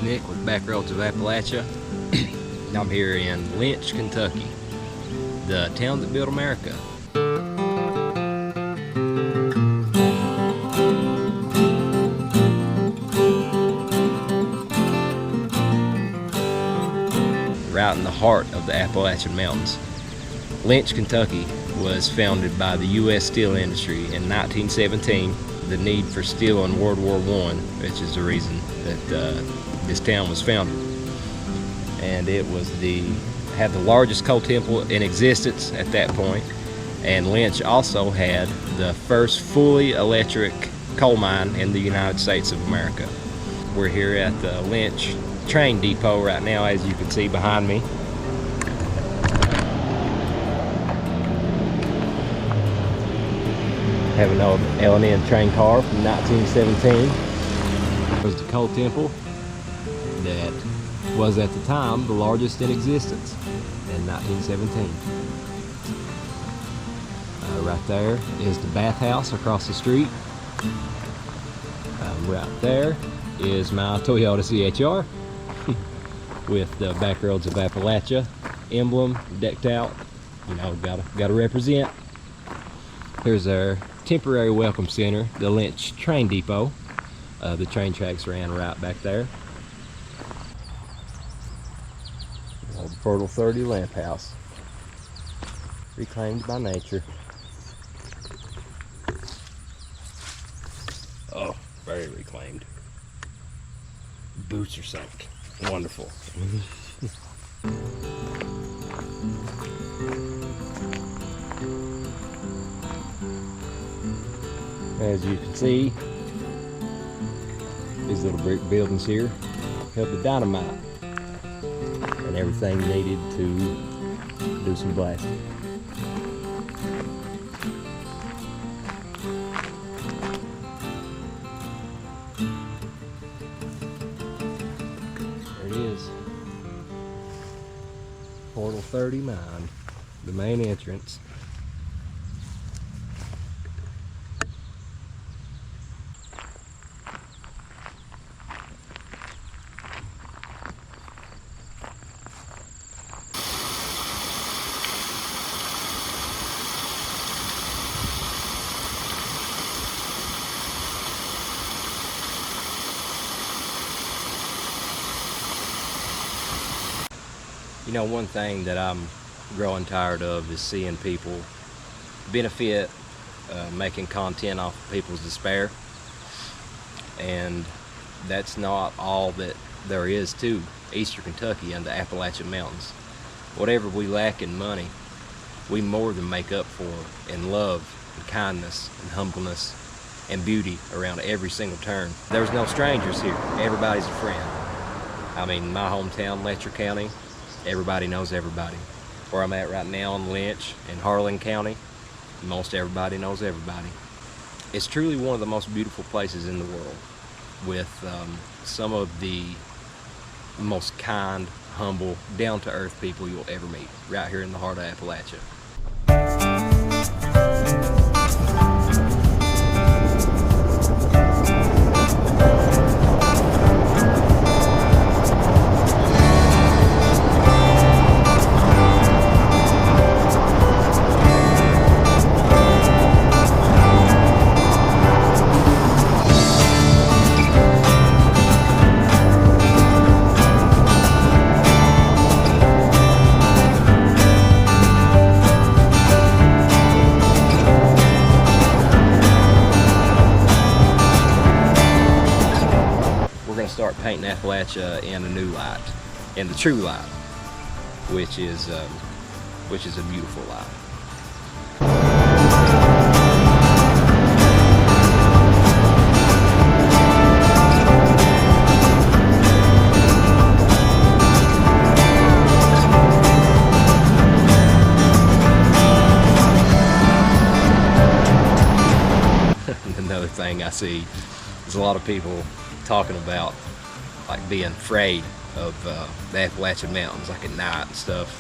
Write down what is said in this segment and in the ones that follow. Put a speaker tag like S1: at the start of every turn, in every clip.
S1: Nick with Backroads of Appalachia. I'm here in Lynch, Kentucky, the town that built America. Right in the heart of the Appalachian Mountains. Lynch, Kentucky was founded by the U.S. steel industry in 1917. The need for steel in World War I, which is the reason that this town was founded. And it was had the largest coal temple in existence at that point. And Lynch also had the first fully electric coal mine in the United States of America. We're here at the Lynch train depot right now, as you can see behind me. Have an old L&N train car from 1917. It was the coal temple that was at the time the largest in existence in 1917. Right there is the bathhouse across the street. Right there is my Toyota CHR with the Backroads of Appalachia emblem decked out. You know, gotta represent. Here's our temporary welcome center, the Lynch train depot. The train tracks ran right back there. Old Fertile 30 lamp house, reclaimed by nature. Oh, very reclaimed. Boots are sunk. Wonderful. As you can see, these little brick buildings here held the dynamite and everything needed to do some blasting. There it is. Portal 30 mine, the main entrance. You know, one thing that I'm growing tired of is seeing people benefit making content off of people's despair. And that's not all that there is to Eastern Kentucky and the Appalachian Mountains. Whatever we lack in money, we more than make up for in love and kindness and humbleness and beauty around every single turn. There's no strangers here. Everybody's a friend. I mean, my hometown, Letcher County, everybody knows everybody. Where I'm at right now in Lynch in Harlan County, most everybody knows everybody. It's truly one of the most beautiful places in the world, with some of the most kind, humble, down-to-earth people you'll ever meet, right here in the heart of Appalachia. Start painting Appalachia in a new light, in the true light, which is a beautiful light. Another thing I see is a lot of people talking about like being afraid of the Appalachian Mountains, like at night and stuff.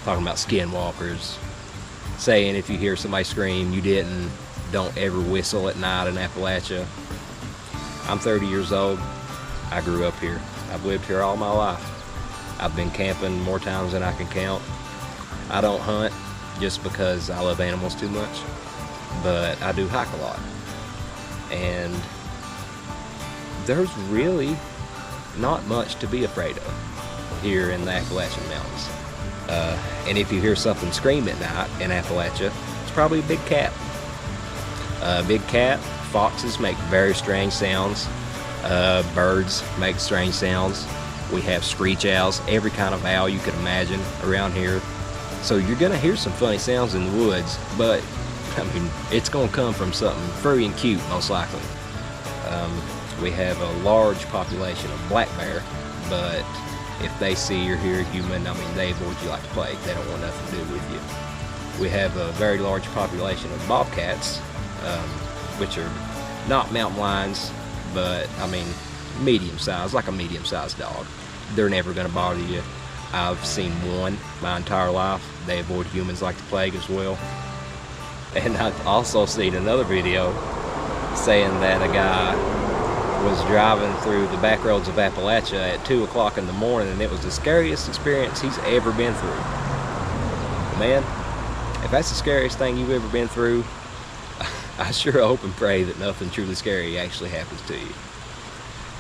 S1: Talking about skinwalkers, saying if you hear somebody scream you didn't, don't ever whistle at night in Appalachia. I'm 30 years old. I grew up here. I've lived here all my life. I've been camping more times than I can count. I don't hunt just because I love animals too much, but I do hike a lot. And there's really not much to be afraid of here in the Appalachian Mountains. And if you hear something scream at night in Appalachia, it's probably a big cat. Big cat, foxes make very strange sounds. Birds make strange sounds. We have screech owls, every kind of owl you could imagine around here. So you're gonna hear some funny sounds in the woods, but I mean, it's gonna come from something furry and cute, most likely. We have a large population of black bear, but if they see or hear a human, I mean, they avoid you like the plague. They don't want nothing to do with you. We have a very large population of bobcats, which are not mountain lions, but I mean, medium-sized, like a medium-sized dog. They're never gonna bother you. I've seen one my entire life. They avoid humans like the plague as well. And I've also seen another video saying that a guy was driving through the back roads of Appalachia at 2 o'clock in the morning, and it was the scariest experience he's ever been through. Man, if that's the scariest thing you've ever been through, I sure hope and pray that nothing truly scary actually happens to you.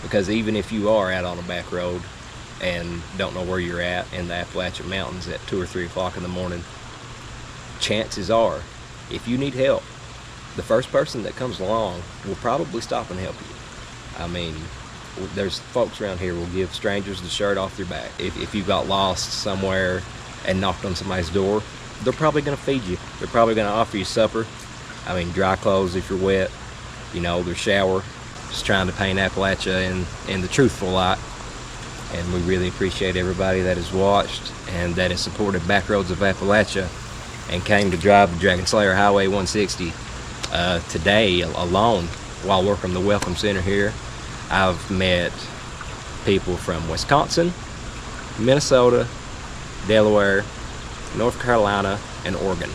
S1: Because even if you are out on a back road and don't know where you're at in the Appalachian Mountains at 2 or 3 o'clock in the morning, chances are, if you need help, the first person that comes along will probably stop and help you. I mean, there's folks around here will give strangers the shirt off their back. If you got lost somewhere and knocked on somebody's door, they're probably gonna feed you. They're probably gonna offer you supper. I mean, dry clothes if you're wet, you know, their shower. Just trying to paint Appalachia in the truthful light. And we really appreciate everybody that has watched and that has supported Backroads of Appalachia and came to drive the Dragonslayer Highway 160. Today alone, while working the Welcome Center here, I've met people from Wisconsin, Minnesota, Delaware, North Carolina, and Oregon.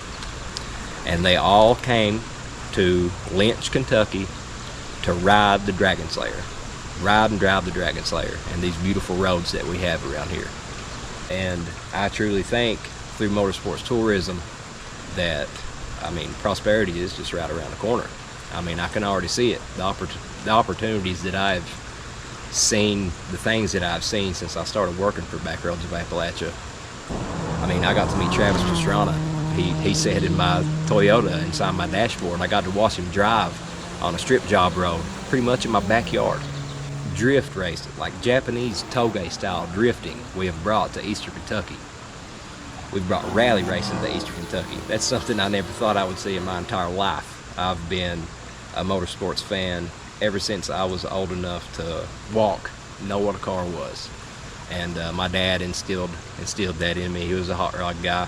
S1: And they all came to Lynch, Kentucky to ride the Dragonslayer. Ride and drive the Dragonslayer and these beautiful roads that we have around here. And I truly think through motorsports tourism that, I mean, prosperity is just right around the corner. I mean, I can already see it. The opportunities that I've seen, the things that I've seen since I started working for Backroads of Appalachia. I mean, I got to meet Travis Pastrana. He sat in my Toyota inside my dashboard. I got to watch him drive on a strip job road, pretty much in my backyard. Drift racing, like Japanese toge style drifting, we have brought to Eastern Kentucky. We've brought rally racing to Eastern Kentucky. That's something I never thought I would see in my entire life. I've been a motorsports fan ever since I was old enough to walk, know what a car was. And my dad instilled that in me. He was a hot rod guy.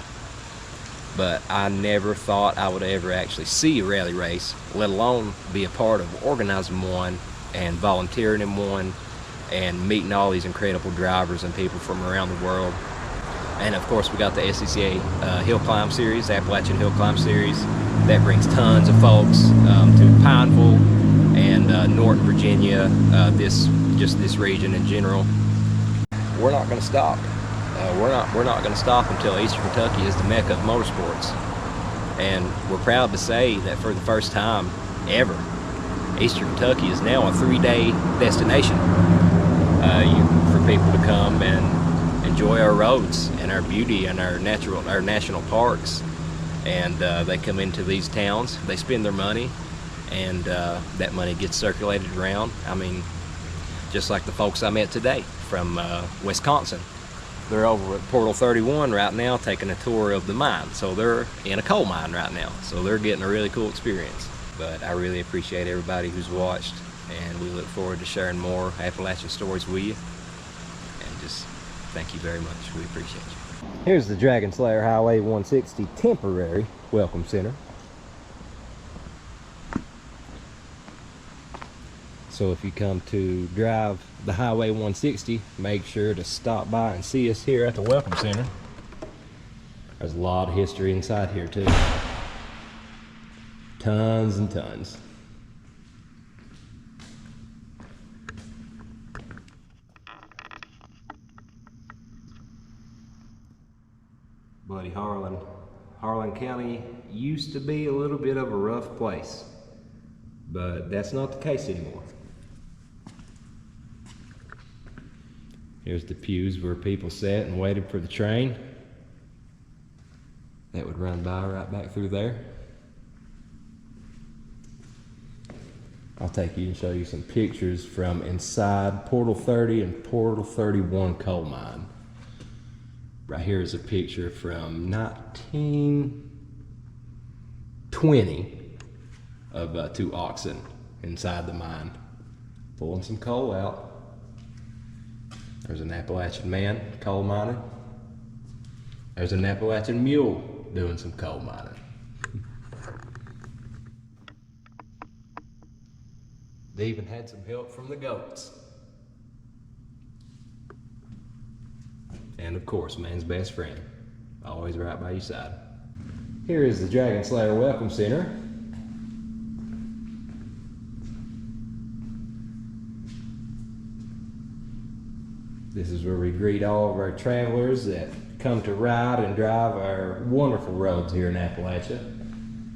S1: But I never thought I would ever actually see a rally race, let alone be a part of organizing one and volunteering in one and meeting all these incredible drivers and people from around the world. And of course we got the SCCA Hill Climb Series, Appalachian Hill Climb Series. That brings tons of folks to Pineville and Norton, Virginia, this region in general. We're not going to stop. We're not going to stop until Eastern Kentucky is the mecca of motorsports. And we're proud to say that for the first time ever, Eastern Kentucky is now a 3-day destination for people to come and enjoy our roads and our beauty and our national parks. And they come into these towns, they spend their money, and that money gets circulated around. I mean, just like the folks I met today from Wisconsin. They're over at Portal 31 right now taking a tour of the mine. So they're in a coal mine right now. So they're getting a really cool experience. But I really appreciate everybody who's watched, and we look forward to sharing more Appalachian stories with you. And just thank you very much. We appreciate you. Here's the Dragonslayer Highway 160 temporary welcome center. So if you come to drive the Highway 160, make sure to stop by and see us here at the Welcome Center. There's a lot of history inside here too. Tons and tons. Harlan. Harlan County used to be a little bit of a rough place, but that's not the case anymore. Here's the pews where people sat and waited for the train. That would run by right back through there. I'll take you and show you some pictures from inside Portal 30 and Portal 31 coal mine. Right here is a picture from 1920 of two oxen inside the mine, pulling some coal out. There's an Appalachian man coal mining. There's an Appalachian mule doing some coal mining. They even had some help from the goats. And of course, man's best friend, always right by your side. Here is the Dragonslayer Welcome Center. This is where we greet all of our travelers that come to ride and drive our wonderful roads here in Appalachia.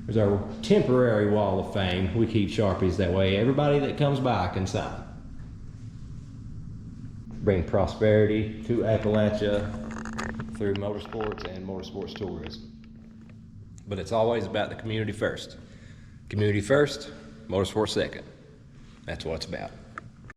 S1: There's our temporary wall of fame. We keep Sharpies that way everybody that comes by can sign. Bring prosperity to Appalachia through motorsports and motorsports tourism. But it's always about the community first. Community first, motorsports second. That's what it's about.